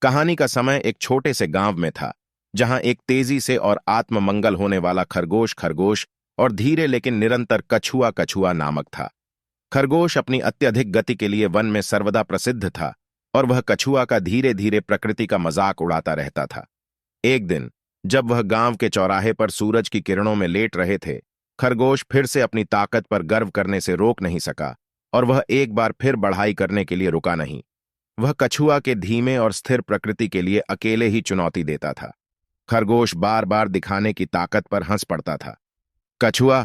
कहानी का समय एक छोटे से गांव में था, जहां एक तेजी से और आत्ममंगल होने वाला खरगोश खरगोश और धीरे लेकिन निरंतर कछुआ कछुआ नामक था। खरगोश अपनी अत्यधिक गति के लिए वन में सर्वदा प्रसिद्ध था और वह कछुआ का धीरे धीरे प्रकृति का मजाक उड़ाता रहता था। एक दिन जब वह गांव के चौराहे पर सूरज की किरणों में लेट रहे थे, खरगोश फिर से अपनी ताकत पर गर्व करने से रोक नहीं सका और वह एक बार फिर बढ़ाई करने के लिए रुका नहीं। वह कछुआ के धीमे और स्थिर प्रकृति के लिए अकेले ही चुनौती देता था। खरगोश बार बार दिखाने की ताकत पर हंस पड़ता था। कछुआ,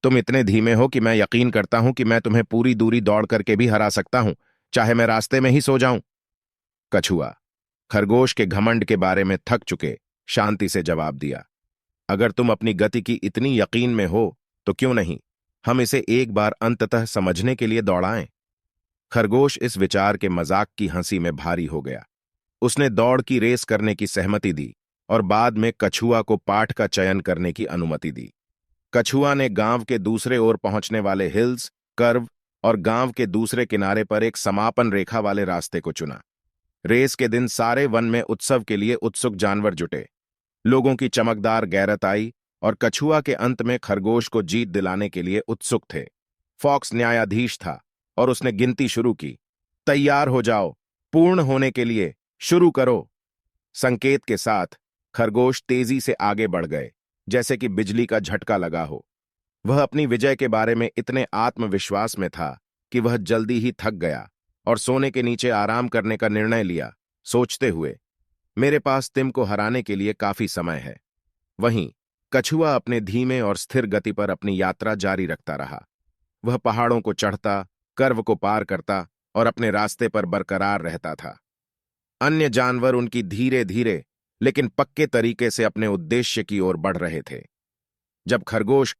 तुम इतने धीमे हो कि मैं यकीन करता हूं कि मैं तुम्हें पूरी दूरी दौड़ करके भी हरा सकता हूं, चाहे मैं रास्ते में ही सो जाऊं। कछुआ खरगोश के घमंड के बारे में थक चुके शांति से जवाब दिया, अगर तुम अपनी गति की इतनी यकीन में हो तो क्यों नहीं हम इसे एक बार अंततः समझने के लिए दौड़ाएं। खरगोश इस विचार के मजाक की हंसी में भारी हो गया। उसने दौड़ की रेस करने की सहमति दी और बाद में कछुआ को पाठ का चयन करने की अनुमति दी। कछुआ ने गांव के दूसरे ओर पहुंचने वाले हिल्स, कर्व और गांव के दूसरे किनारे पर एक समापन रेखा वाले रास्ते को चुना। रेस के दिन सारे वन में उत्सव के लिए उत्सुक जानवर जुटे। लोगों की चमकदार गैरत आई और कछुआ के अंत में खरगोश को जीत दिलाने के लिए उत्सुक थे। फॉक्स न्यायाधीश था और उसने गिनती शुरू की। तैयार हो जाओ, पूर्ण होने के लिए शुरू करो। संकेत के साथ खरगोश तेजी से आगे बढ़ गए, जैसे कि बिजली का झटका लगा हो। वह अपनी विजय के बारे में इतने आत्मविश्वास में था कि वह जल्दी ही थक गया और सोने के नीचे आराम करने का निर्णय लिया, सोचते हुए, मेरे पास तिम को हराने के लिए काफी समय है। वहीं कछुआ अपने धीमे और स्थिर गति पर अपनी यात्रा जारी रखता रहा। वह पहाड़ों को चढ़ता, कर्व को पार करता और अपने रास्ते पर बरकरार रहता था। अन्य जानवर उनकी धीरे धीरे लेकिन पक्के तरीके से अपने उद्देश्य की ओर बढ़ रहे थे। जब खरगोश